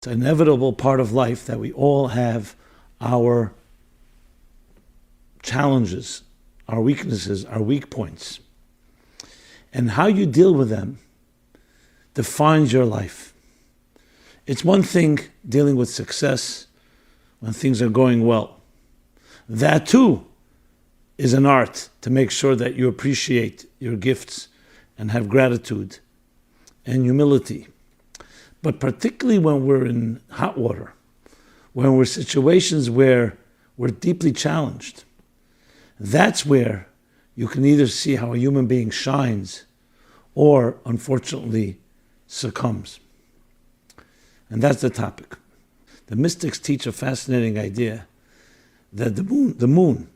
It's an inevitable part of life that we all have our challenges, our weaknesses, our weak points. And how you deal with them defines your life. It's one thing dealing with success when things are going well. That too is an art to make sure that you appreciate your gifts and have gratitude and humility. But particularly when we're in hot water, when we're in situations where we're deeply challenged, that's where you can either see how a human being shines or, unfortunately, succumbs. And that's the topic. The mystics teach a fascinating idea that the moon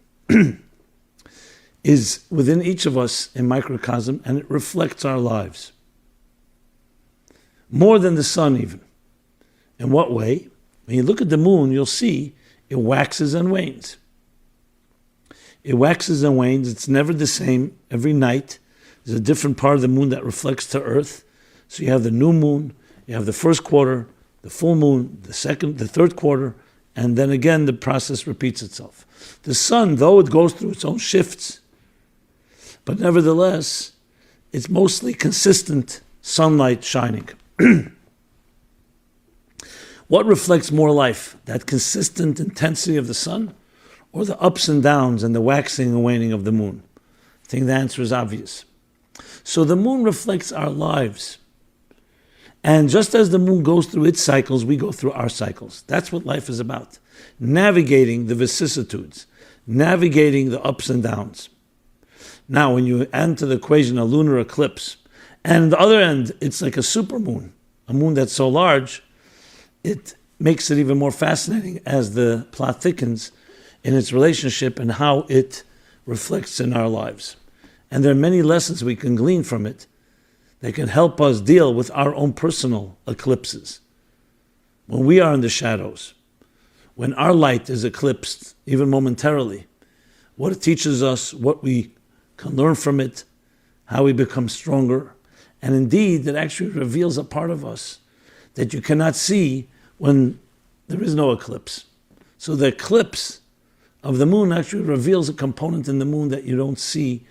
is within each of us a microcosm, and it reflects our lives. More than the sun even. In what way? When you look at the moon, you'll see it waxes and wanes. It waxes and wanes. It's never the same every night. There's a different part of the moon that reflects to Earth. So you have the new moon, you have the first quarter, the full moon, the third quarter, and then again the process repeats itself. The sun, though it goes through its own shifts, but nevertheless, it's mostly consistent sunlight shining. What reflects more life? That consistent intensity of the sun, or the ups and downs and the waxing and waning of the moon? I think the answer is obvious. So the moon reflects our lives. And just as the moon goes through its cycles, we go through our cycles. That's what life is about. Navigating the vicissitudes, navigating the ups and downs. Now, when you add to the equation a lunar eclipse, and on the other end, it's like a supermoon, a moon that's so large, it makes it even more fascinating as the plot thickens in its relationship and how it reflects in our lives. And there are many lessons we can glean from it that can help us deal with our own personal eclipses. When we are in the shadows, when our light is eclipsed, even momentarily, what it teaches us, what we can learn from it, how we become stronger. And indeed, it actually reveals a part of us that you cannot see when there is no eclipse. So the eclipse of the moon actually reveals a component in the moon that you don't see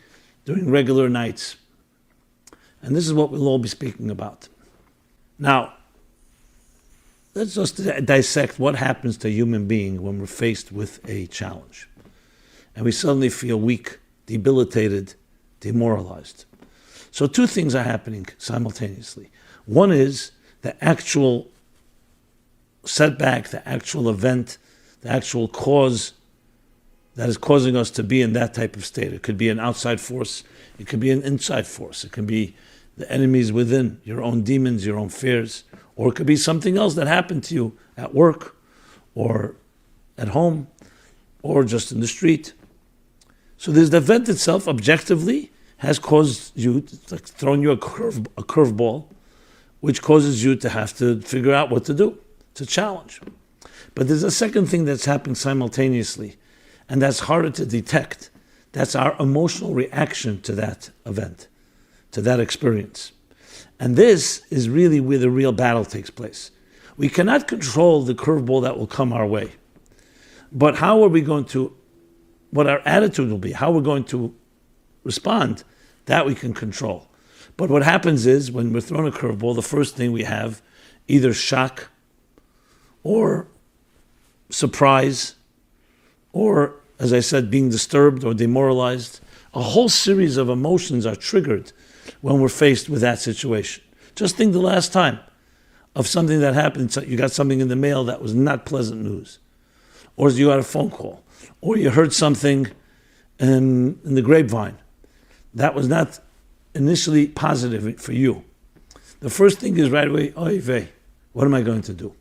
during regular nights. And this is what we'll all be speaking about. Now, let's just dissect what happens to a human being when we're faced with a challenge. And we suddenly feel weak, debilitated, demoralized. So two things are happening simultaneously. One is the actual setback, the actual event, the actual cause that is causing us to be in that type of state. It could be an outside force, it could be an inside force, it can be the enemies within, your own demons, your own fears, or it could be something else that happened to you at work, or at home, or just in the street. So there's the event itself, objectively, has caused you, it's like throwing you a curveball, which causes you to have to figure out what to do. It's a challenge. But there's a second thing that's happening simultaneously, and that's harder to detect. That's our emotional reaction to that event, to that experience. And this is really where the real battle takes place. We cannot control the curveball that will come our way. But how are we going to, what our attitude will be, how we're going to respond, that we can control. But what happens is, when we're thrown a curveball, the first thing we have, either shock, or surprise, or, as I said, being disturbed or demoralized. A whole series of emotions are triggered when we're faced with that situation. Just think the last time of something that happened. You got something in the mail that was not pleasant news, or you got a phone call, or you heard something in the grapevine that was not initially positive for you. The first thing is right away, oy vey, what am I going to do?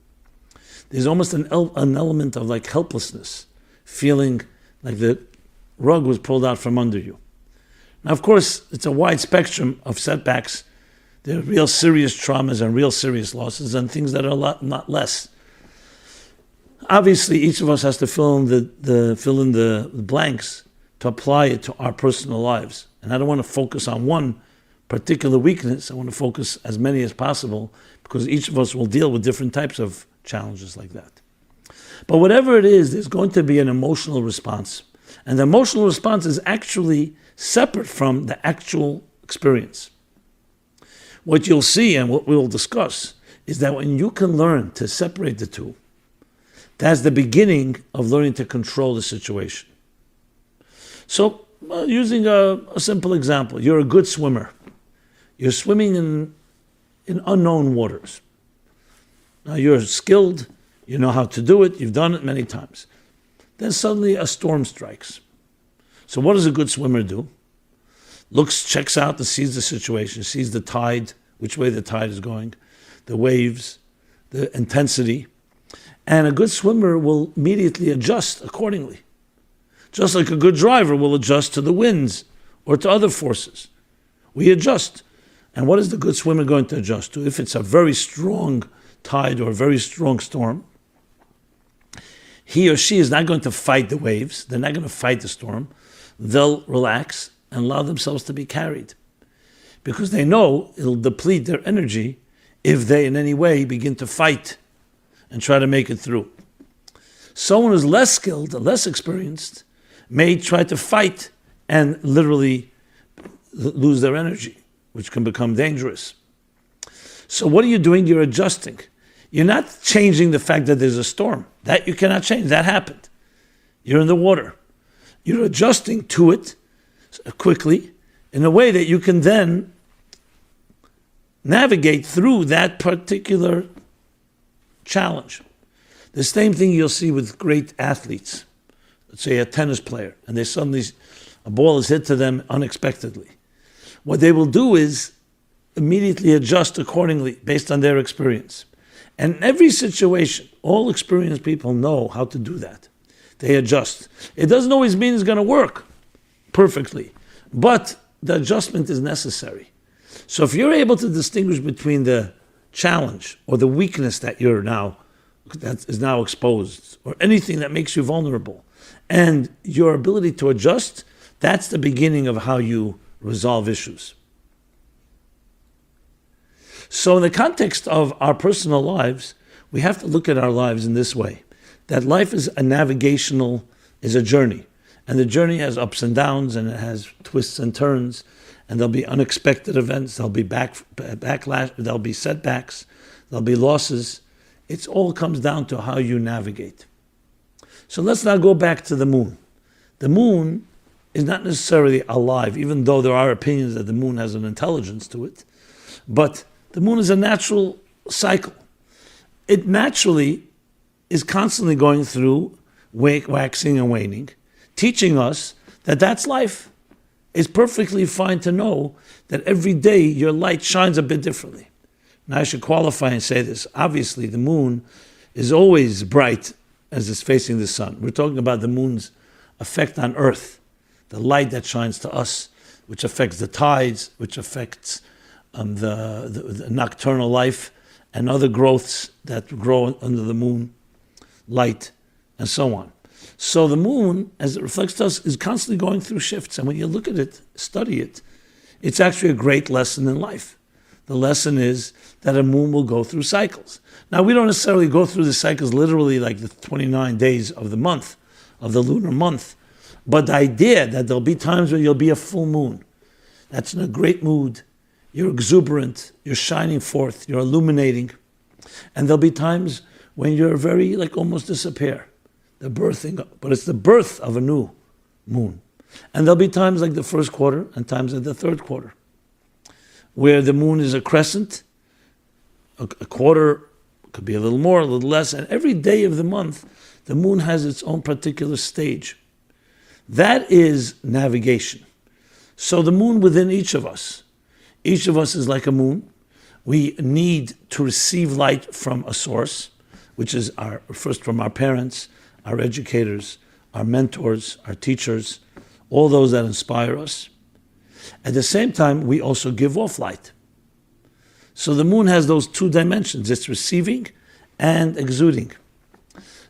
There's almost an element of like helplessness, feeling like the rug was pulled out from under you. Now, of course, it's a wide spectrum of setbacks. There are real serious traumas and real serious losses, and things that are a lot less. Obviously, each of us has to fill in the blanks to apply it to our personal lives. And I don't want to focus on one particular weakness. I want to focus as many as possible, because each of us will deal with different types of challenges like that. But whatever it is, there's going to be an emotional response. And the emotional response is actually separate from the actual experience. What you'll see and what we'll discuss is that when you can learn to separate the two, that's the beginning of learning to control the situation. So, using a simple example, you're a good swimmer. You're swimming in unknown waters. Now you're skilled, you know how to do it, you've done it many times. Then suddenly a storm strikes. So what does a good swimmer do? Looks, checks out, and sees the situation, sees the tide, which way the tide is going, the waves, the intensity. And a good swimmer will immediately adjust accordingly. Just like a good driver will adjust to the winds or to other forces. We adjust. And what is the good swimmer going to adjust to? If it's a very strong tide or a very strong storm, he or she is not going to fight the waves. They're not going to fight the storm. They'll relax and allow themselves to be carried. Because they know it'll deplete their energy if they in any way begin to fight and try to make it through. Someone who's less skilled, less experienced, may try to fight and literally lose their energy, which can become dangerous. So what are you doing? You're adjusting. You're not changing the fact that there's a storm. That you cannot change. That happened. You're in the water. You're adjusting to it quickly in a way that you can then navigate through that particular challenge. The same thing you'll see with great athletes. Let's say a tennis player, and they suddenly, a ball is hit to them unexpectedly. What they will do is immediately adjust accordingly based on their experience. And in every situation, all experienced people know how to do that. They adjust. It doesn't always mean it's going to work perfectly, but the adjustment is necessary. So if you're able to distinguish between the challenge or the weakness that is now exposed, or anything that makes you vulnerable, and your ability to adjust, that's the beginning of how you resolve issues. So in the context of our personal lives, we have to look at our lives in this way, that life is a journey. And the journey has ups and downs, and it has twists and turns, and there'll be unexpected events, there'll be backlash, there'll be setbacks, there'll be losses. It all comes down to how you navigate. So let's now go back to the moon. The moon is not necessarily alive, even though there are opinions that the moon has an intelligence to it. But the moon is a natural cycle. It naturally is constantly going through waxing and waning, teaching us that that's life. It's perfectly fine to know that every day your light shines a bit differently. Now I should qualify and say this. Obviously, the moon is always bright as it's facing the sun. We're talking about the moon's effect on Earth, the light that shines to us, which affects the tides, which affects the nocturnal life and other growths that grow under the moon, light, and so on. So the moon, as it reflects to us, is constantly going through shifts. And when you look at it, study it, it's actually a great lesson in life. The lesson is that a moon will go through cycles. Now, we don't necessarily go through the cycles literally like the 29 days of the month, of the lunar month. But the idea that there'll be times where you'll be a full moon, that's in a great mood, you're exuberant, you're shining forth, you're illuminating. And there'll be times when you're very, almost disappear. The birthing, but it's the birth of a new moon. And there'll be times like the first quarter and times like the third quarter, where the moon is a crescent, a quarter, could be a little more, a little less, and every day of the month, the moon has its own particular stage. That is navigation. So the moon within each of us is like a moon. We need to receive light from a source, which is first from our parents, our educators, our mentors, our teachers, all those that inspire us. At the same time, we also give off light. So the moon has those two dimensions. It's receiving and exuding.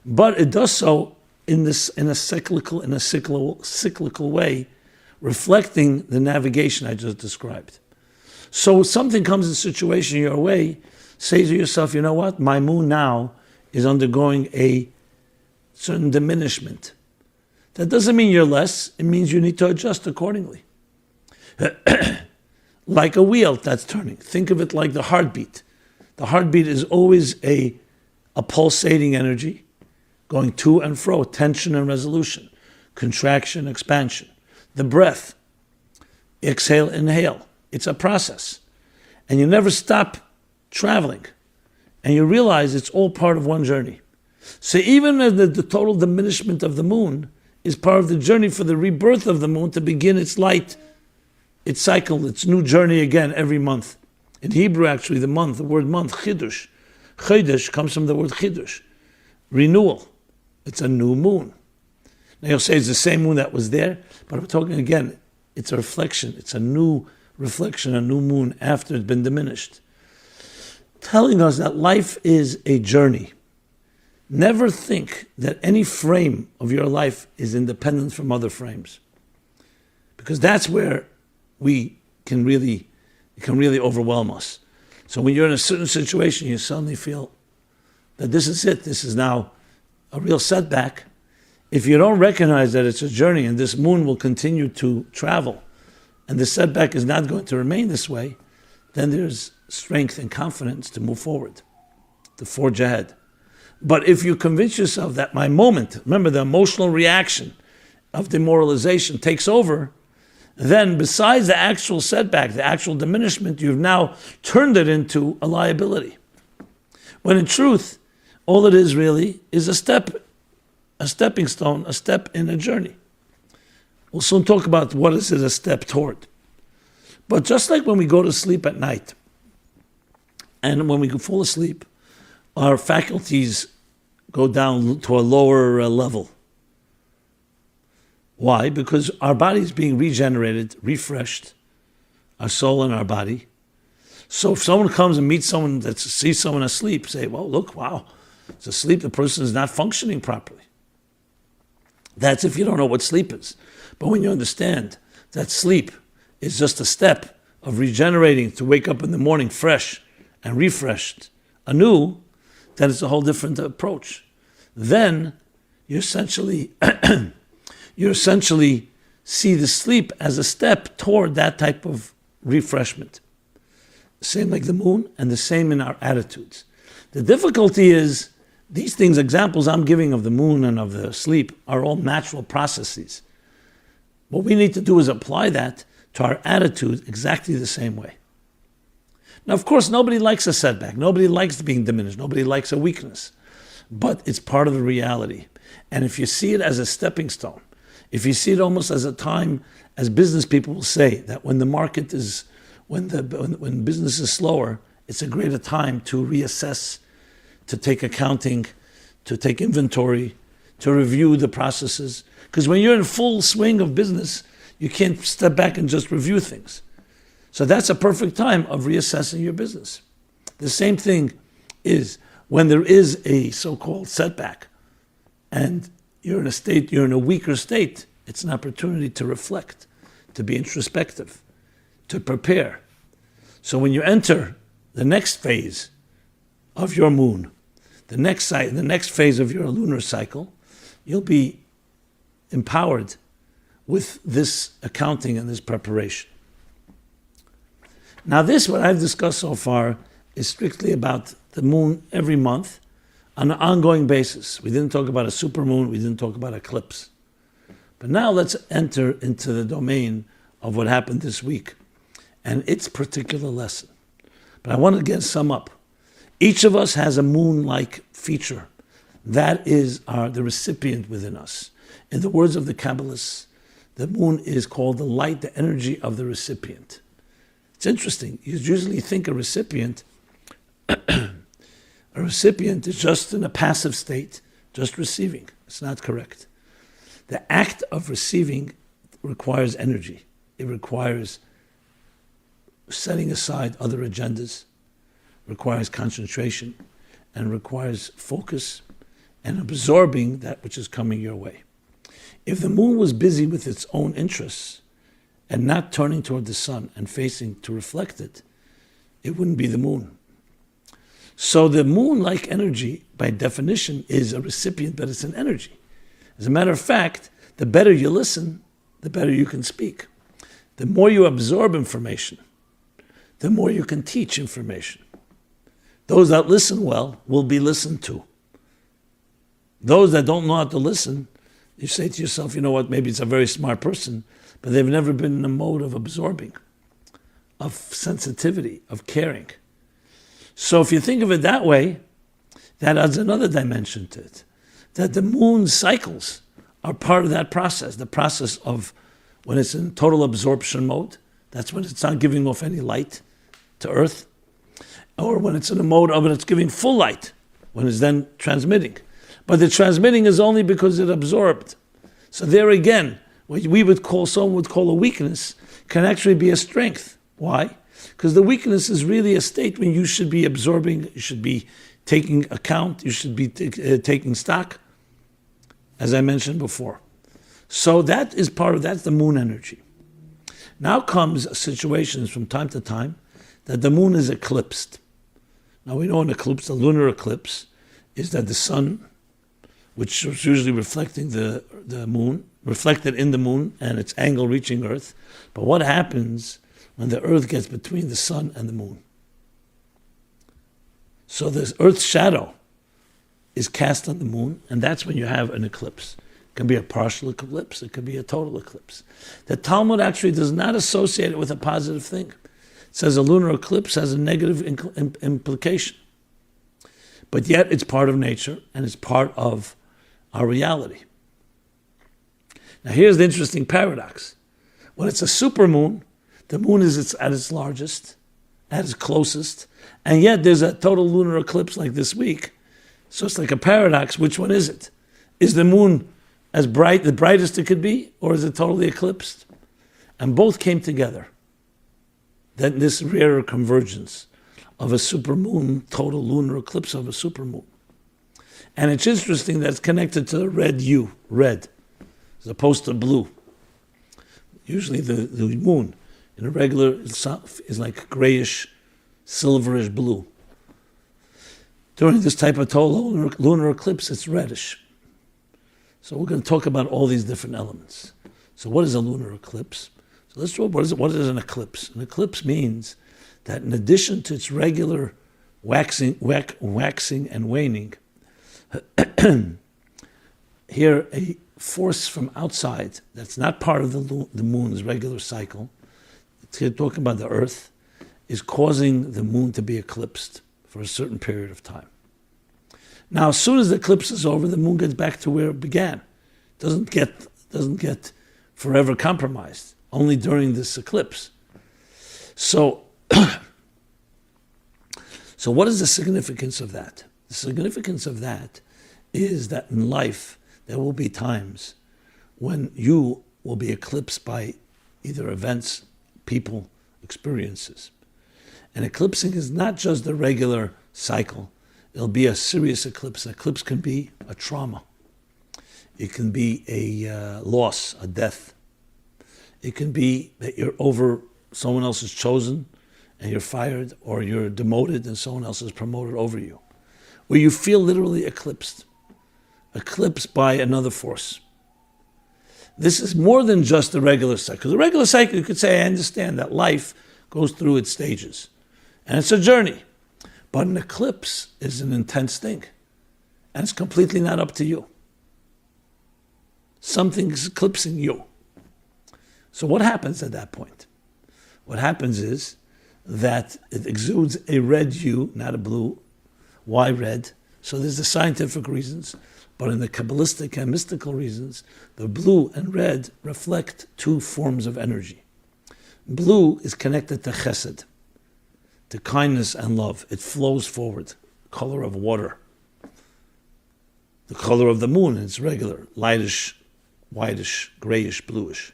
But it does so in a cyclical way, reflecting the navigation I just described. So something comes in a situation your way, say to yourself, you know what? My moon now is undergoing a certain diminishment. That doesn't mean you're less, it means you need to adjust accordingly. Like a wheel that's turning. Think of it like the heartbeat. The heartbeat is always a pulsating energy, going to and fro, tension and resolution, contraction, expansion. The breath, exhale, inhale. It's a process. And you never stop traveling. And you realize it's all part of one journey. So even the total diminishment of the moon is part of the journey for the rebirth of the moon to begin its light, its cycle, its new journey again every month. In Hebrew, actually, the word month, chidush. Chodesh comes from the word chidush, renewal. It's a new moon. Now you'll say it's the same moon that was there, but I'm talking again, it's a reflection. It's a new reflection, a new moon after it's been diminished. Telling us that life is a journey. Never think that any frame of your life is independent from other frames. Because that's where it can really overwhelm us. So when you're in a certain situation, you suddenly feel that this is it. This is now a real setback. If you don't recognize that it's a journey and this moon will continue to travel and the setback is not going to remain this way, then there's strength and confidence to move forward, to forge ahead. But if you convince yourself that my moment, remember the emotional reaction of demoralization takes over, then besides the actual setback, the actual diminishment, you've now turned it into a liability. When in truth, all it is really is a stepping stone, a step in a journey. We'll soon talk about what is it a step toward. But just like when we go to sleep at night, and when we fall asleep, our faculties go down to a lower level. Why? Because our body is being regenerated, refreshed, our soul and our body. So if someone comes and sees someone asleep, say, well, look, wow, it's asleep, the person is not functioning properly. That's if you don't know what sleep is. But when you understand that sleep is just a step of regenerating to wake up in the morning fresh and refreshed anew, then it's a whole different approach. Then you essentially see the sleep as a step toward that type of refreshment. Same like the moon, and the same in our attitudes. The difficulty is, these things, examples I'm giving of the moon and of the sleep, are all natural processes. What we need to do is apply that to our attitude exactly the same way. Now, of course, nobody likes a setback. Nobody likes being diminished. Nobody likes a weakness. But it's part of the reality. And if you see it as a stepping stone, if you see it almost as a time, as business people will say, that when the market is, when business is slower, it's a greater time to reassess, to take accounting, to take inventory, to review the processes. Because when you're in full swing of business, you can't step back and just review things. So that's a perfect time of reassessing your business. The same thing is when there is a so-called setback and you're in a weaker state, it's an opportunity to reflect, to be introspective, to prepare. So when you enter the next phase of your moon, the next phase of your lunar cycle, you'll be empowered with this accounting and this preparation. Now this, what I've discussed so far, is strictly about the moon every month on an ongoing basis. We didn't talk about a supermoon, we didn't talk about eclipse. But now let's enter into the domain of what happened this week and its particular lesson. But I want to again sum up. Each of us has a moon-like feature. That is the recipient within us. In the words of the Kabbalists, the moon is called the light, the energy of the recipient. It's interesting. You usually think a recipient is just in a passive state, just receiving. It's not correct. The act of receiving requires energy. It requires setting aside other agendas, requires concentration, and requires focus and absorbing that which is coming your way. If the moon was busy with its own interests and not turning toward the sun and facing to reflect it, it wouldn't be the moon. So the moon-like energy, by definition, is a recipient, but it's an energy. As a matter of fact, the better you listen, the better you can speak. The more you absorb information, the more you can teach information. Those that listen well will be listened to. Those that don't know how to listen, you say to yourself, you know what, maybe it's a very smart person, but they've never been in a mode of absorbing, of sensitivity, of caring. So if you think of it that way, that adds another dimension to it. That the moon's cycles are part of that process, the process of when it's in total absorption mode, that's when it's not giving off any light to Earth, or when it's in a mode of it's giving full light, when it's then transmitting. But the transmitting is only because it absorbed. So there again, what someone would call a weakness can actually be a strength. Why? Because the weakness is really a state when you should be absorbing, you should be taking account, you should be taking stock, as I mentioned before. So that is that's the moon energy. Now comes situations from time to time that the moon is eclipsed. Now we know an eclipse, a lunar eclipse, is that the sun, which is usually reflecting the moon, reflected in the moon and its angle reaching Earth. But what happens when the Earth gets between the sun and the moon? So the Earth's shadow is cast on the moon, and that's when you have an eclipse. It can be a partial eclipse, it could be a total eclipse. The Talmud actually does not associate it with a positive thing. It says a lunar eclipse has a negative implication. But yet it's part of nature, and it's part of our reality. Now here's the interesting paradox. When it's a supermoon, the moon is at its largest, at its closest, and yet there's a total lunar eclipse like this week. So it's like a paradox. Which one is it? Is the moon as bright, the brightest it could be, or is it totally eclipsed? And both came together. Then this rare convergence of a supermoon, total lunar eclipse of a supermoon. And it's interesting that it's connected to the red hue, red, as opposed to blue. Usually the moon in a regular is like grayish, silverish blue. During this type of total lunar eclipse, it's reddish. So we're going to talk about all these different elements. So what is a lunar eclipse? So let's talk, what is an eclipse? An eclipse means that in addition to its regular waxing and waning, here a force from outside that's not part of the moon's regular cycle, it's here talking about the Earth, is causing the moon to be eclipsed for a certain period of time. Now, as soon as the eclipse is over, the moon gets back to where it began. Doesn't get forever compromised, only during this eclipse. So what is the significance of that? The significance of that is that in life, there will be times when you will be eclipsed by either events, people, experiences. And eclipsing is not just the regular cycle. It'll be a serious eclipse. An eclipse can be a trauma. It can be a loss, a death. It can be that you're over, someone else is chosen and you're fired, or you're demoted and someone else is promoted over you, where you feel literally eclipsed by another force. This is more than just the regular cycle. The regular cycle, you could say, I understand that life goes through its stages, and it's a journey. But an eclipse is an intense thing, and it's completely not up to you. Something is eclipsing you. So what happens at that point? What happens is that it exudes a red hue, not a blue. Why red? So there's the scientific reasons, but in the Kabbalistic and mystical reasons, the blue and red reflect two forms of energy. Blue is connected to chesed, to kindness and love. It flows forward, color of water. The color of the moon, it's regular, lightish, whitish, grayish, bluish.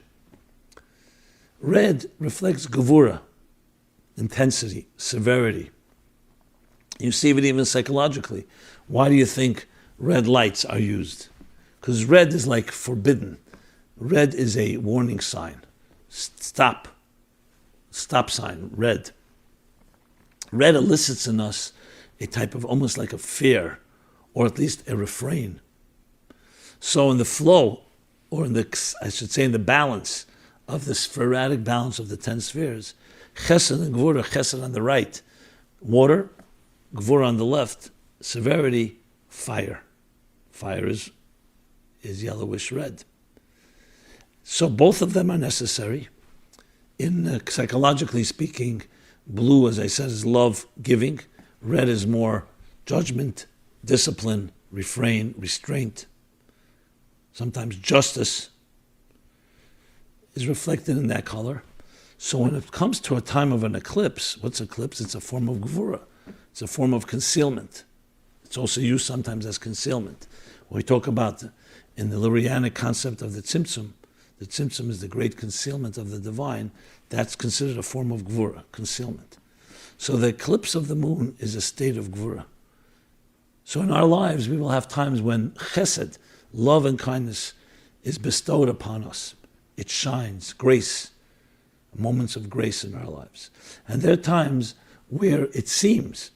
Red reflects gevura, intensity, severity. You see it even psychologically. Why do you think red lights are used? Because red is like forbidden. Red is a warning sign. Stop. Stop sign, red. Red elicits in us a type of almost like a fear, or at least a refrain. So in the flow, or in the balance of the sporadic balance of the 10 spheres, chesed and gvura, chesed on the right, water, gvura on the left, severity, fire. Fire is yellowish red. So both of them are necessary. In psychologically speaking, blue, as I said, is love, giving. Red is more judgment, discipline, refrain, restraint. Sometimes justice is reflected in that color. So when it comes to a time of an eclipse, what's eclipse? It's a form of gvura. It's a form of concealment. It's also used sometimes as concealment. When we talk about in the Lurianic concept of the tzimtzum is the great concealment of the divine. That's considered a form of gvura, concealment. So the eclipse of the moon is a state of gvura. So in our lives, we will have times when chesed, love and kindness, is bestowed upon us. It shines, grace, moments of grace in our lives. And there are times where it seems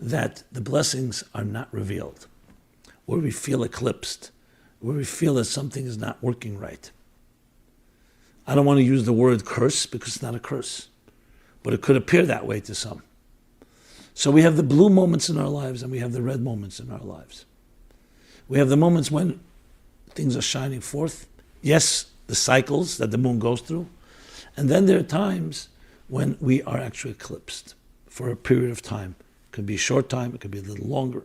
that the blessings are not revealed, where we feel eclipsed, where we feel that something is not working right. I don't want to use the word curse because it's not a curse, but it could appear that way to some. So we have the blue moments in our lives and we have the red moments in our lives. We have the moments when things are shining forth. Yes, the cycles that the moon goes through. And then there are times when we are actually eclipsed for a period of time. It could be a short time, it could be a little longer.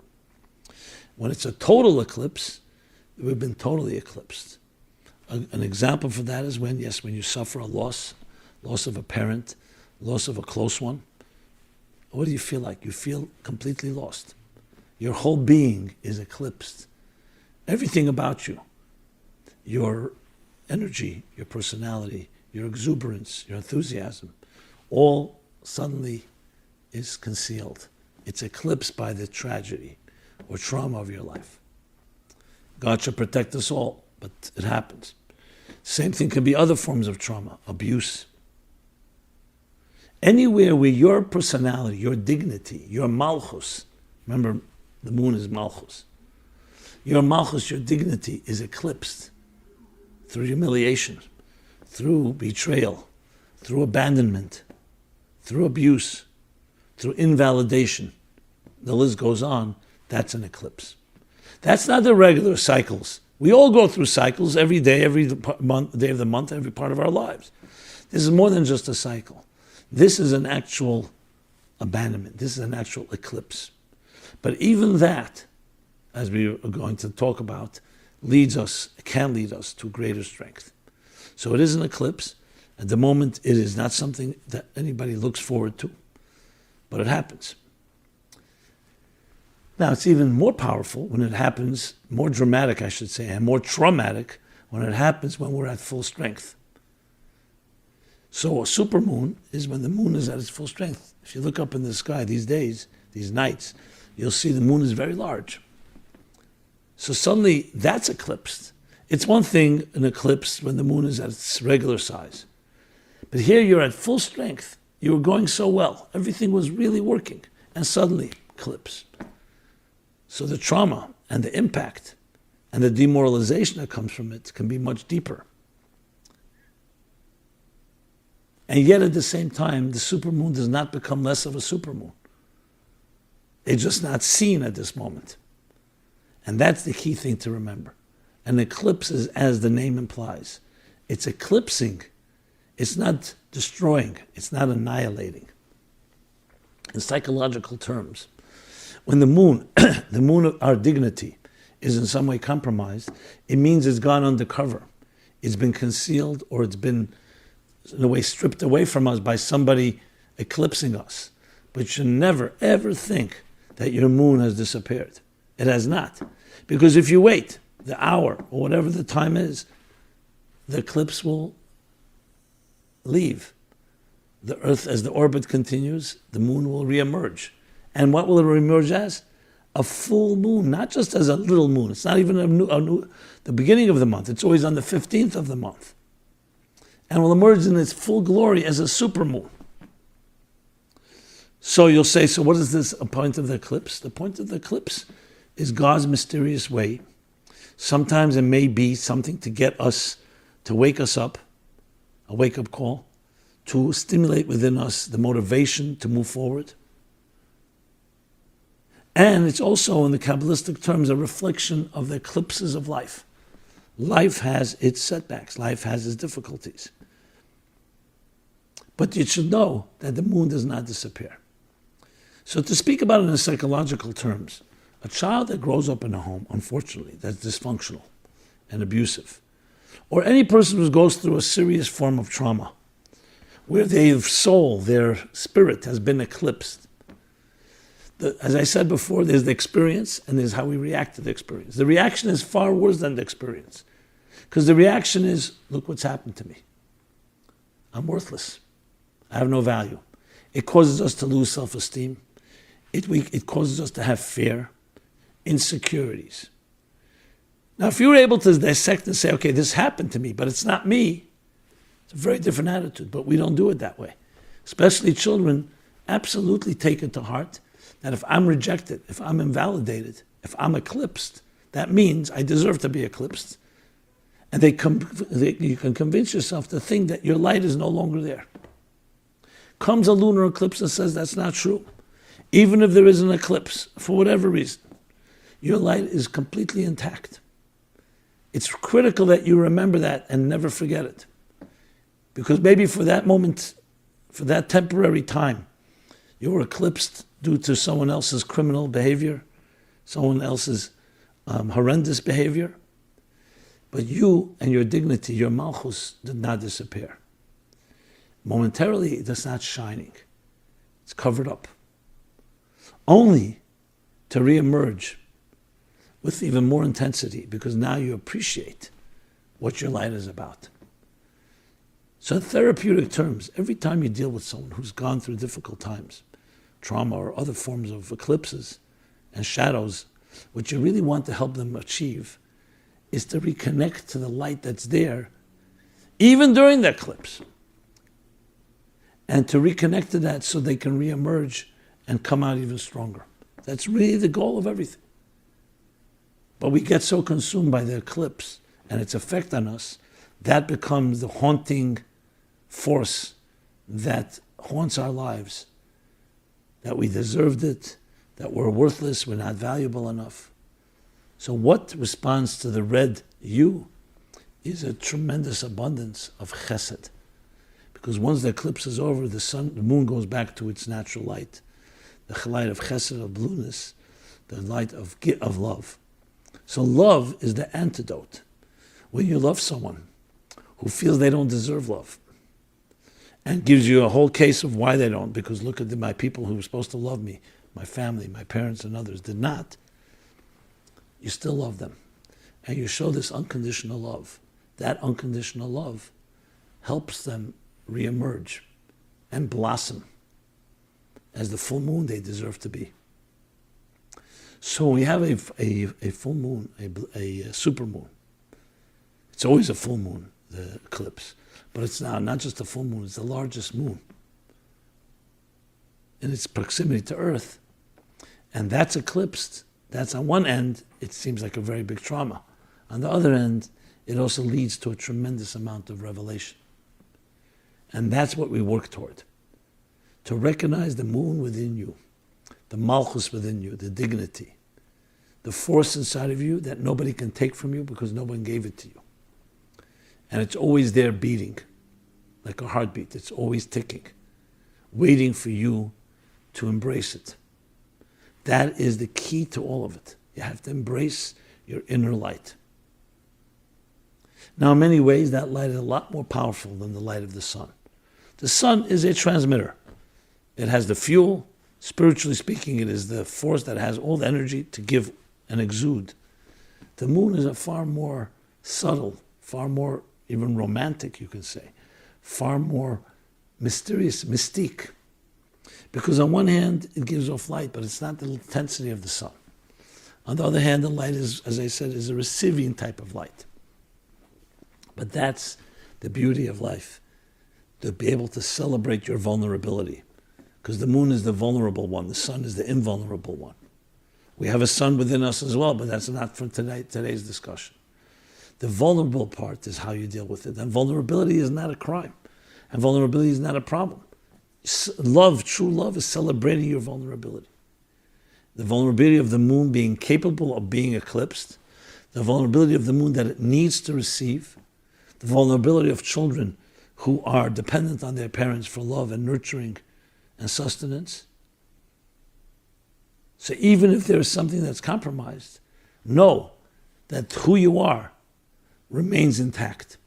When it's a total eclipse, we've been totally eclipsed. An example for that is when you suffer a loss of a parent, loss of a close one. What do you feel like? You feel completely lost. Your whole being is eclipsed. Everything about you, your energy, your personality, your exuberance, your enthusiasm, all suddenly is concealed. It's eclipsed by the tragedy or trauma of your life. God should protect us all, but it happens. Same thing can be other forms of trauma, abuse. Anywhere where your personality, your dignity, your malchus, remember the moon is malchus, your malchus, your dignity is eclipsed through humiliation, through betrayal, through abandonment, through abuse, through invalidation. The list goes on. That's an eclipse. That's not the regular cycles. We all go through cycles every day, every month, day of the month, every part of our lives. This is more than just a cycle. This is an actual abandonment. This is an actual eclipse. But even that, as we are going to talk about, can lead us to greater strength. So it is an eclipse. At the moment, it is not something that anybody looks forward to, but it happens. Now, it's even more powerful when it happens, more dramatic, I should say, and more traumatic when it happens when we're at full strength. So a supermoon is when the moon is at its full strength. If you look up in the sky these days, these nights, you'll see the moon is very large. So suddenly that's eclipsed. It's one thing, an eclipse, when the moon is at its regular size. But here you're at full strength. You were going so well. Everything was really working. And suddenly, eclipse. So the trauma and the impact and the demoralization that comes from it can be much deeper. And yet at the same time, the supermoon does not become less of a supermoon. It's just not seen at this moment. And that's the key thing to remember. An eclipse is, as the name implies, it's eclipsing. It's not destroying. It's not annihilating. In psychological terms, when the moon, the moon of our dignity, is in some way compromised, it means it's gone undercover. It's been concealed, or it's been, in a way, stripped away from us by somebody eclipsing us. But you should never, ever think that your moon has disappeared. It has not. Because if you wait the hour, or whatever the time is, the eclipse will leave. The Earth, as the orbit continues, the moon will reemerge. And what will it reemerge as? A full moon, not just as a little moon. It's not even the beginning of the month. It's always on the 15th of the month. And will emerge in its full glory as a supermoon. So you'll say, so what is this a point of the eclipse? The point of the eclipse is God's mysterious way. Sometimes it may be something to get us, to wake us up, a wake-up call, to stimulate within us the motivation to move forward. And it's also, in the Kabbalistic terms, a reflection of the eclipses of life. Life has its setbacks. Life has its difficulties. But you should know that the moon does not disappear. So to speak about it in psychological terms, a child that grows up in a home, unfortunately, that's dysfunctional and abusive, or any person who goes through a serious form of trauma, where their soul, their spirit has been eclipsed. As I said before, there's the experience and there's how we react to the experience. The reaction is far worse than the experience. Because the reaction is, look what's happened to me. I'm worthless. I have no value. It causes us to lose self-esteem. It causes us to have fear, insecurities. Now, if you're able to dissect and say, okay, this happened to me, but it's not me, it's a very different attitude, but we don't do it that way. Especially children absolutely take it to heart that if I'm rejected, if I'm invalidated, if I'm eclipsed, that means I deserve to be eclipsed. And you can convince yourself to think that your light is no longer there. Comes a lunar eclipse and says that's not true. Even if there is an eclipse, for whatever reason, your light is completely intact. It's critical that you remember that and never forget it. Because maybe for that moment, for that temporary time, you were eclipsed due to someone else's criminal behavior, someone else's horrendous behavior. But you and your dignity, your malchus, did not disappear. Momentarily, it's not shining. It's covered up. Only to reemerge with even more intensity, because now you appreciate what your light is about. So in therapeutic terms, every time you deal with someone who's gone through difficult times, trauma or other forms of eclipses and shadows, what you really want to help them achieve is to reconnect to the light that's there, even during the eclipse. And to reconnect to that so they can reemerge and come out even stronger. That's really the goal of everything. But we get so consumed by the eclipse and its effect on us, that becomes the haunting force that haunts our lives. That we deserved it, that we're worthless, we're not valuable enough. So what responds to the red hue is a tremendous abundance of chesed. Because once the eclipse is over, the moon goes back to its natural light. The light of chesed, of blueness, the light of love. So love is the antidote. When you love someone who feels they don't deserve love, and gives you a whole case of why they don't, because look at my people who were supposed to love me, my family, my parents and others did not, you still love them. And you show this unconditional love. That unconditional love helps them reemerge and blossom as the full moon they deserve to be. So we have a full moon, a super moon. It's always a full moon, the eclipse. But it's now not just a full moon, it's the largest moon in its proximity to Earth. And that's eclipsed. That's on one end, it seems like a very big trauma. On the other end, it also leads to a tremendous amount of revelation. And that's what we work toward. To recognize the moon within you, the malchus within you, the dignity, the force inside of you that nobody can take from you because no one gave it to you. And it's always there beating, like a heartbeat. It's always ticking, waiting for you to embrace it. That is the key to all of it. You have to embrace your inner light. Now, in many ways, that light is a lot more powerful than the light of the sun. The sun is a transmitter. It has the fuel. Spiritually speaking, it is the force that has all the energy to give and exude. The moon is a far more subtle, far more even romantic, you can say, far more mysterious, mystique. Because on one hand, it gives off light, but it's not the intensity of the sun. On the other hand, the light is, as I said, is a receiving type of light. But that's the beauty of life, to be able to celebrate your vulnerability, because the moon is the vulnerable one, the sun is the invulnerable one. We have a sun within us as well, but that's not for today's discussion. The vulnerable part is how you deal with it. And vulnerability is not a crime. And vulnerability is not a problem. Love, true love, is celebrating your vulnerability. The vulnerability of the moon being capable of being eclipsed, the vulnerability of the moon that it needs to receive, the vulnerability of children who are dependent on their parents for love and nurturing and sustenance. So even if there is something that's compromised, know that who you are remains intact.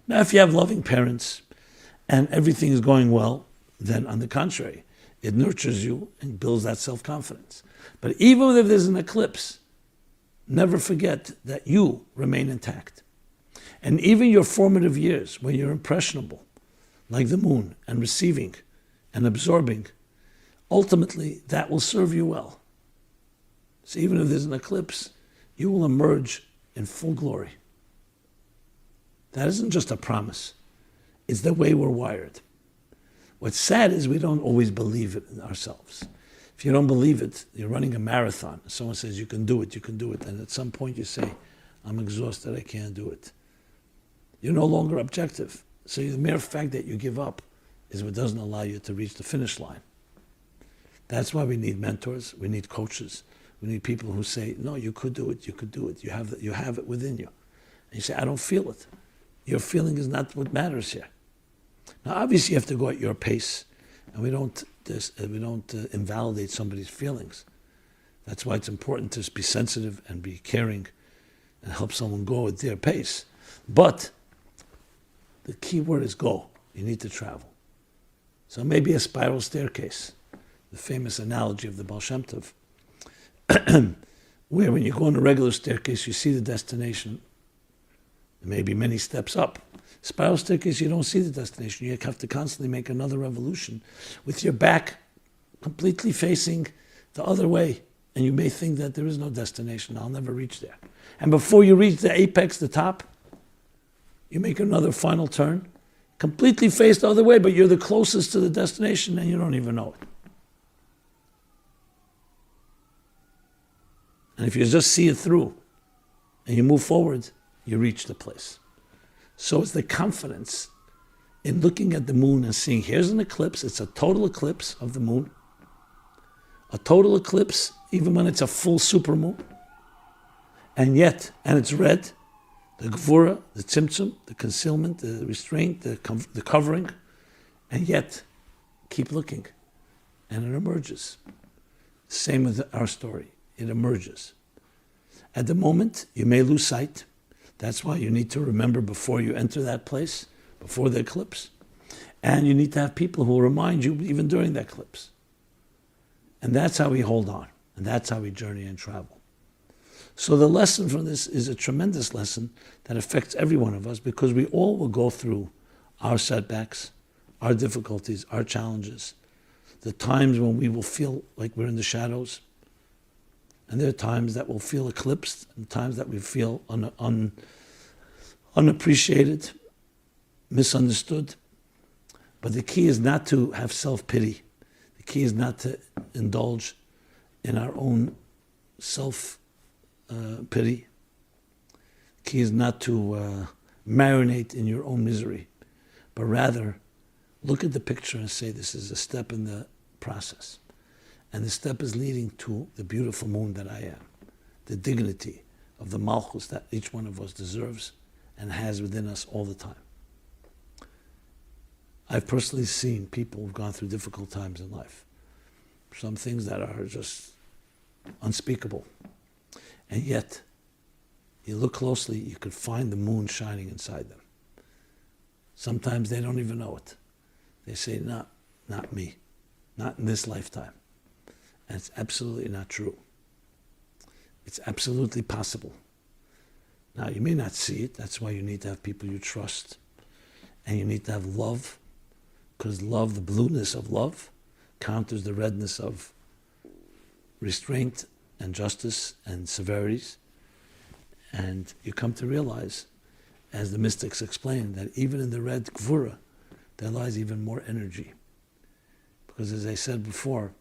Now, if you have loving parents and everything is going well, then on the contrary, it nurtures you and builds that self-confidence. But even if there's an eclipse, never forget that you remain intact. And even your formative years, when you're impressionable, like the moon, and receiving and absorbing, ultimately that will serve you well. So even if there's an eclipse, you will emerge in full glory. That isn't just a promise. It's the way we're wired. What's sad is we don't always believe it in ourselves. If you don't believe it, you're running a marathon. Someone says, you can do it, and at some point you say, I'm exhausted, I can't do it. You're no longer objective. So the mere fact that you give up is what doesn't allow you to reach the finish line. That's why we need mentors, we need coaches, we need people who say, no, you could do it, you have it within you. And you say, I don't feel it. Your feeling is not what matters here. Now, obviously, you have to go at your pace, and we don't invalidate somebody's feelings. That's why it's important to be sensitive and be caring and help someone go at their pace. But the key word is go. You need to travel. So maybe a spiral staircase, the famous analogy of the Baal Shem Tov, where when you go on a regular staircase, you see the destination. There may be many steps up. Spiral staircase, you don't see the destination. You have to constantly make another revolution with your back completely facing the other way. And you may think that there is no destination. I'll never reach there. And before you reach the apex, the top, you make another final turn, completely face the other way, but you're the closest to the destination and you don't even know it. And if you just see it through and you move forward, you reach the place. So it's the confidence in looking at the moon and seeing, here's an eclipse, it's a total eclipse of the moon. A total eclipse, even when it's a full supermoon. And it's red, the gvura, the tzimtzum, the concealment, the restraint, the covering, and yet keep looking. And it emerges. Same with our story, it emerges. At the moment, you may lose sight. That's why you need to remember before you enter that place, before the eclipse. And you need to have people who will remind you even during the eclipse. And that's how we hold on. And that's how we journey and travel. So the lesson from this is a tremendous lesson that affects every one of us, because we all will go through our setbacks, our difficulties, our challenges, the times when we will feel like we're in the shadows. And there are times that we'll feel eclipsed, and times that we feel unappreciated, misunderstood. But the key is not to have self-pity. The key is not to indulge in our own self-pity. The key is not to marinate in your own misery, but rather look at the picture and say, this is a step in the process. And the step is leading to the beautiful moon that I am, the dignity of the malchus that each one of us deserves and has within us all the time. I've personally seen people who've gone through difficult times in life, some things that are just unspeakable. And yet, you look closely, you could find the moon shining inside them. Sometimes they don't even know it. They say, not me, not in this lifetime. And it's absolutely not true. It's absolutely possible. Now, you may not see it. That's why you need to have people you trust. And you need to have love, because love, the blueness of love, counters the redness of restraint and justice and severities. And you come to realize, as the mystics explain, that even in the red gvura, there lies even more energy. Because as I said before,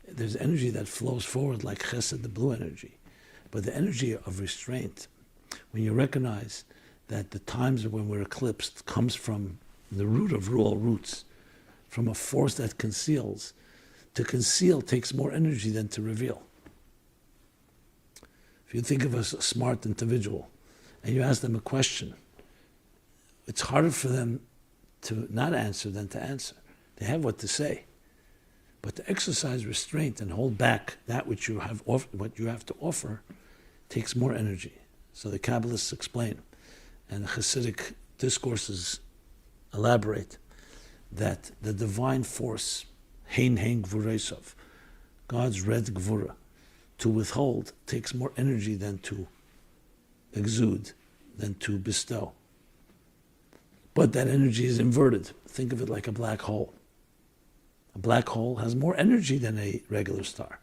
there's energy that flows forward like chesed, the blue energy. But the energy of restraint, when you recognize that the times when we're eclipsed comes from the root of all roots, from a force that conceals. To conceal takes more energy than to reveal. If you think of a smart individual and you ask them a question, it's harder for them to not answer than to answer. They have what to say. But to exercise restraint and hold back that which you have what you have to offer takes more energy. So the Kabbalists explain, and the Hasidic discourses elaborate, that the divine force, hein gvuresov, God's red gvura, to withhold takes more energy than to exude, than to bestow. But that energy is inverted. Think of it like a black hole. A black hole has more energy than a regular star.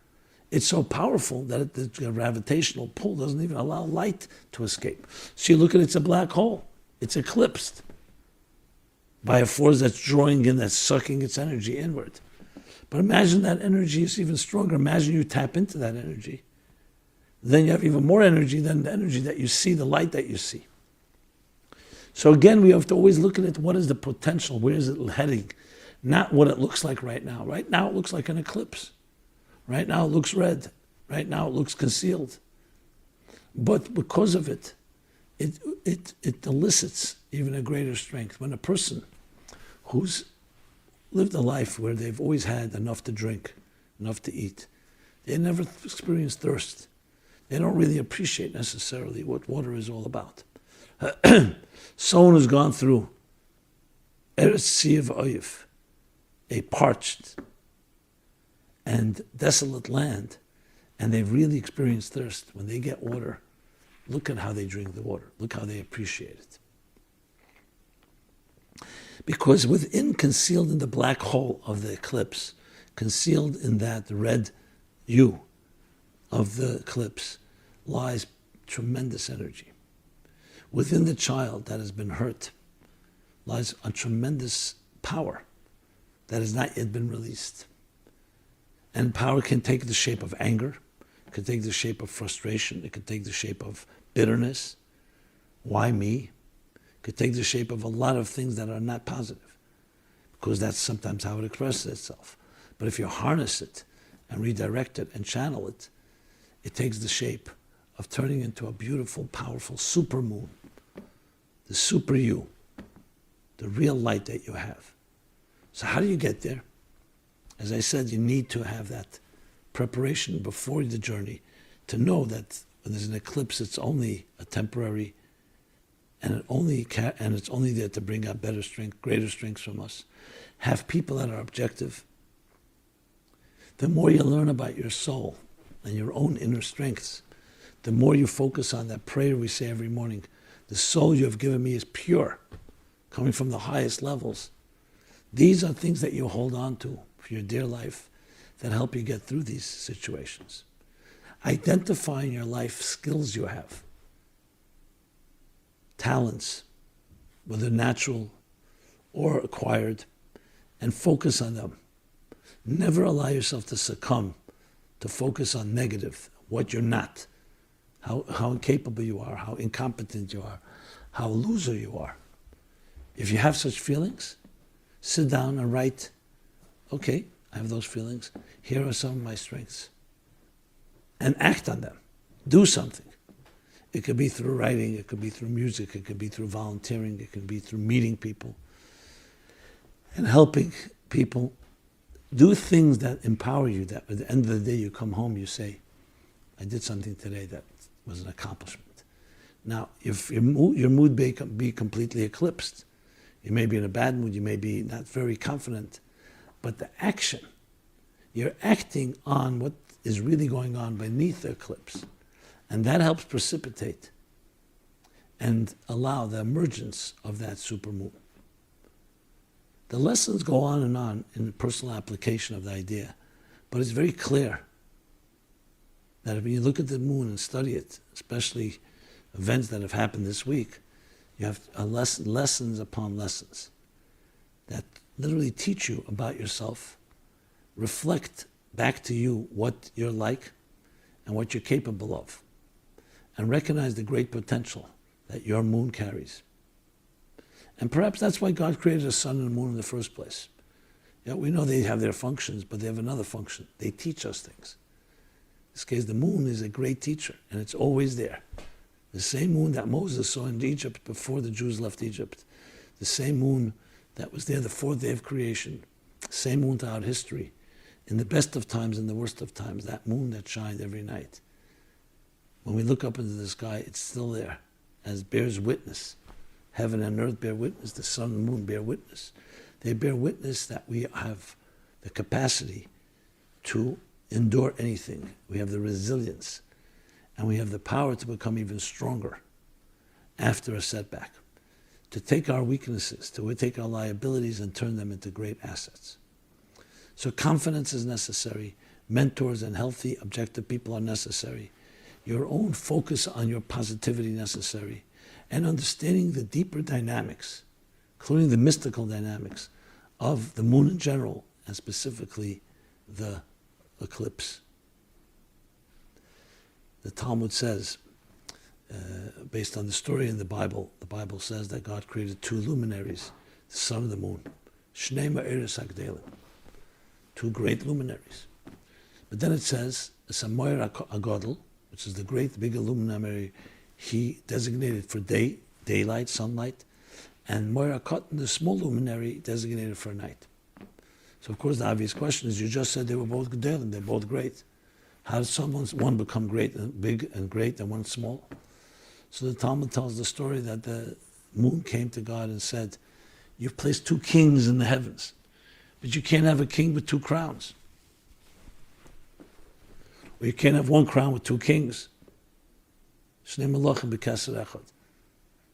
It's so powerful that the gravitational pull doesn't even allow light to escape. So you look at it, it's a black hole. It's eclipsed by a force that's drawing in, that's sucking its energy inward. But imagine that energy is even stronger. Imagine you tap into that energy. Then you have even more energy than the energy that you see, the light that you see. So again, we have to always look at it, what is the potential? Where is it heading? Not what it looks like right now. Right now it looks like an eclipse. Right now it looks red. Right now it looks concealed. But because of it, it elicits even a greater strength. When a person who's lived a life where they've always had enough to drink, enough to eat, they never experience thirst. They don't really appreciate necessarily what water is all about. Someone who's gone through Eretz Siv Oyif, a parched and desolate land, and they've really experienced thirst. When they get water, look at how they drink the water. Look how they appreciate it. Because within, concealed in the black hole of the eclipse, concealed in that red hue of the eclipse, lies tremendous energy. Within the child that has been hurt lies a tremendous power that has not yet been released. And power can take the shape of anger, it can take the shape of frustration, it can take the shape of bitterness. Why me? It could take the shape of a lot of things that are not positive, because that's sometimes how it expresses itself. But if you harness it and redirect it and channel it, it takes the shape of turning into a beautiful, powerful super moon, the super you, the real light that you have. So how do you get there? As I said, you need to have that preparation before the journey to know that when there's an eclipse, it's only a temporary, and it's only there to bring out better strength, greater strengths from us. Have people that are objective. The more you learn about your soul and your own inner strengths, the more you focus on that prayer we say every morning. The soul you have given me is pure, coming from the highest levels. These are things that you hold on to for your dear life that help you get through these situations. Identify in your life skills you have, talents, whether natural or acquired, and focus on them. Never allow yourself to succumb to focus on negative, what you're not, how incapable you are, how incompetent you are, how a loser you are. If you have such feelings, sit down and write, okay, I have those feelings. Here are some of my strengths. And act on them. Do something. It could be through writing, it could be through music, it could be through volunteering, it could be through meeting people and helping people. Do things that empower you, that at the end of the day you come home, you say, I did something today that was an accomplishment. Now, if your mood may be completely eclipsed, you may be in a bad mood, you may be not very confident, but the action, you're acting on what is really going on beneath the eclipse. And that helps precipitate and allow the emergence of that supermoon. The lessons go on in the personal application of the idea, but it's very clear that when you look at the moon and study it, especially events that have happened this week, you have lessons upon lessons that literally teach you about yourself reflect back to you what you're like and what you're capable of, and recognize the great potential that your moon carries. And perhaps that's why God created the sun and the moon in the first place. Yeah, we know they have their functions, but they have another function. They teach us things. In this case, the moon is a great teacher, and it's always there. The same moon that Moses saw in Egypt before the Jews left Egypt. The same moon that was there the fourth day of creation. Same moon throughout history. In the best of times and the worst of times, that moon that shined every night. When we look up into the sky, it's still there, as bears witness. Heaven and earth bear witness. The sun and moon bear witness. They bear witness that we have the capacity to endure anything. We have the resilience. And we have the power to become even stronger after a setback. To take our weaknesses, to take our liabilities and turn them into great assets. So confidence is necessary. Mentors and healthy, objective people are necessary. Your own focus on your positivity necessary. And understanding the deeper dynamics, including the mystical dynamics of the moon in general, and specifically the eclipse. The Talmud says, based on the story in the Bible says that God created two luminaries, the sun and the moon. Shnei ma'eres hagdelim. Two great luminaries. But then it says, Samoyer Agadol, which is the great, bigger luminary, he designated for daylight, sunlight, and Moira Cotton, the small luminary, designated for night. So of course the obvious question is, you just said they were both gedolim, they're both great. How does one become great and big and great and one small? So the Talmud tells the story that the moon came to God and said, you've placed two kings in the heavens, but you can't have a king with two crowns. Or you can't have one crown with two kings. Shnei malachim b'keser echad.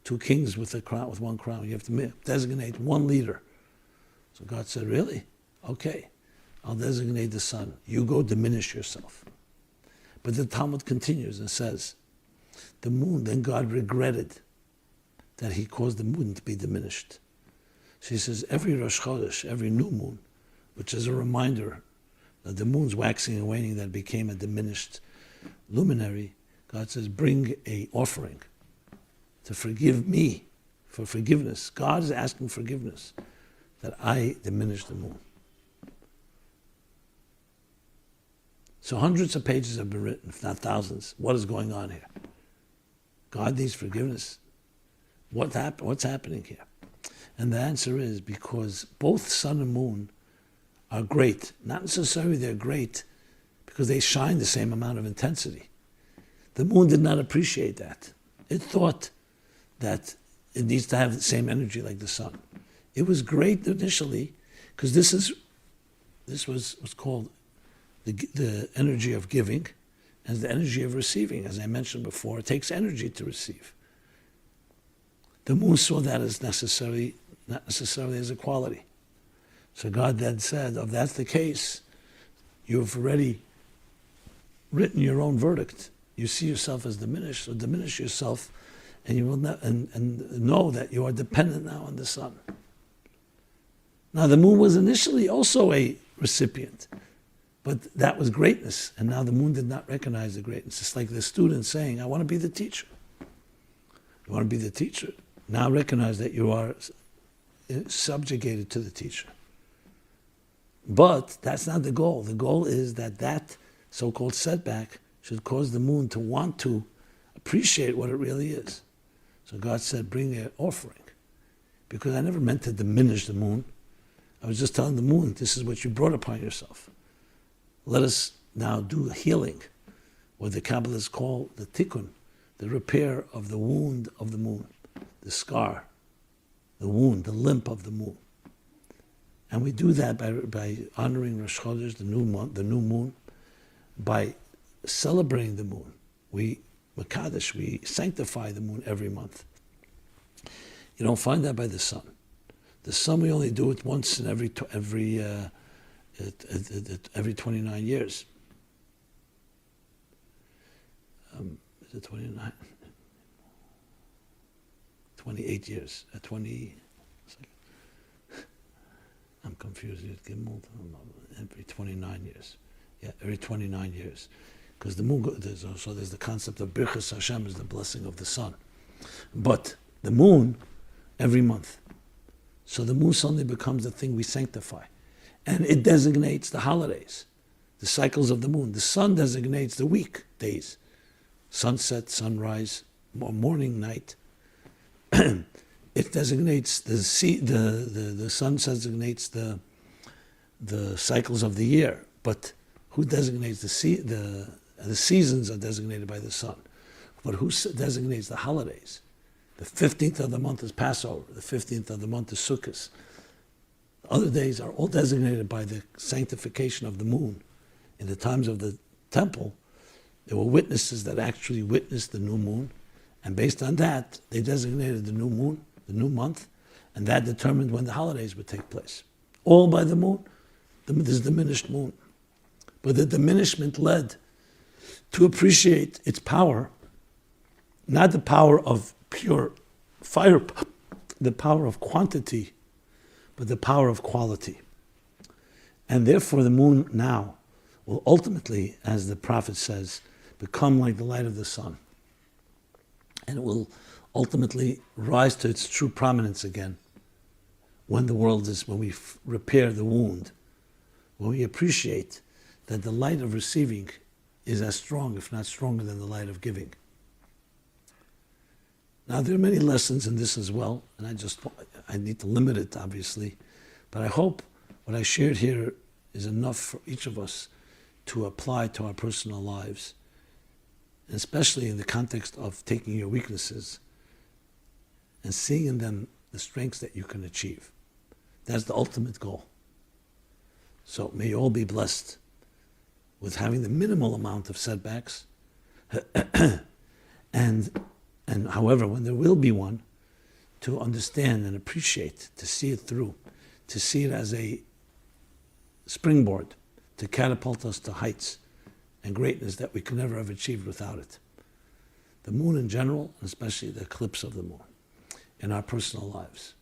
Two kings with a crown, with one crown. You have to designate one leader. So God said, really? Okay, I'll designate the sun. You go diminish yourself. But the Talmud continues and says, the moon, then God regretted that he caused the moon to be diminished. So he says, every Rosh Chodesh, every new moon, which is a reminder that the moon's waxing and waning that became a diminished luminary, God says, bring a offering to forgive me, for forgiveness. God is asking forgiveness that I diminished the moon. So hundreds of pages have been written, if not thousands. What is going on here? God needs forgiveness. What's happening here? And the answer is because both sun and moon are great. Not necessarily they're great because they shine the same amount of intensity. The moon did not appreciate that. It thought that it needs to have the same energy like the sun. It was great initially because this was what's called the energy of giving and the energy of receiving. As I mentioned before, it takes energy to receive. The moon saw that as not necessarily as a quality. So God then said, if that's the case, you've already written your own verdict. You see yourself as diminished, so diminish yourself, and you will and know that you are dependent now on the sun. Now the moon was initially also a recipient, but that was greatness, and now the moon did not recognize the greatness. It's like the student saying, I want to be the teacher. You want to be the teacher? Now recognize that you are subjugated to the teacher. But that's not the goal. The goal is that so-called setback should cause the moon to want to appreciate what it really is. So God said, bring an offering. Because I never meant to diminish the moon. I was just telling the moon, this is what you brought upon yourself. Let us now do healing, what the Kabbalists call the tikkun, the repair of the wound of the moon, the scar, the wound, the limp of the moon. And we do that by honoring Rosh Chodesh, the new moon, by celebrating the moon. We sanctify the moon every month. You don't find that by the sun. The sun we only do it once in every 29 years. Is it 29? 28 years. 20. I'm confused. Every 29 years. Yeah, every 29 years. Because the moon, there's the concept of Birchas Hashem is the blessing of the sun. But the moon, every month. So the moon suddenly becomes the thing we sanctify. And it designates the holidays, the cycles of the moon. The sun designates the weekdays. Sunset, sunrise, morning, night. It designates the sun designates the cycles of the year. But who designates the seasons are designated by the sun. But who designates the holidays? The 15th of the month is Passover. The 15th of the month is Sukkot. Other days are all designated by the sanctification of the moon. In the times of the temple, there were witnesses that actually witnessed the new moon, and based on that, they designated the new moon, the new month, and that determined when the holidays would take place. All by the moon, this diminished moon. But the diminishment led to appreciate its power, not the power of pure fire, the power of quantity, but the power of quality. And therefore the moon now will ultimately, as the prophet says, become like the light of the sun. And it will ultimately rise to its true prominence again when we repair the wound, when we appreciate that the light of receiving is as strong, if not stronger, than the light of giving. Now, there are many lessons in this as well, and I need to limit it, obviously, but I hope what I shared here is enough for each of us to apply to our personal lives, and especially in the context of taking your weaknesses and seeing in them the strengths that you can achieve. That's the ultimate goal. So may you all be blessed with having the minimal amount of setbacks, and however, when there will be one, to understand and appreciate, to see it through, to see it as a springboard to catapult us to heights and greatness that we could never have achieved without it. The moon in general, and especially the eclipse of the moon in our personal lives.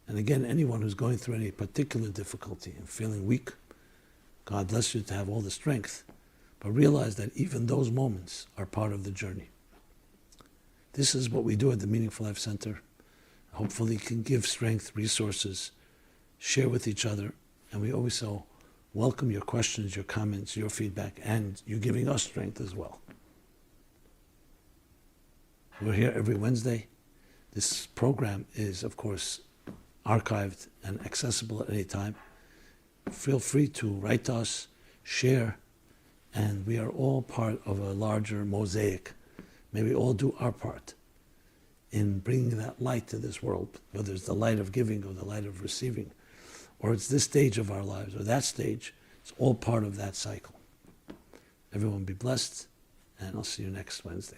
And again, anyone who's going through any particular difficulty and feeling weak, God bless you to have all the strength, but realize that even those moments are part of the journey. This is what we do at the Meaningful Life Center. Hopefully can give strength, resources, share with each other, and we always so welcome your questions, your comments, your feedback, and you giving us strength as well. We're here every Wednesday. This program is, of course, archived and accessible at any time. Feel free to write to us, share, and we are all part of a larger mosaic. May we all do our part in bringing that light to this world, whether it's the light of giving or the light of receiving, or it's this stage of our lives or that stage. It's all part of that cycle. Everyone be blessed, and I'll see you next Wednesday.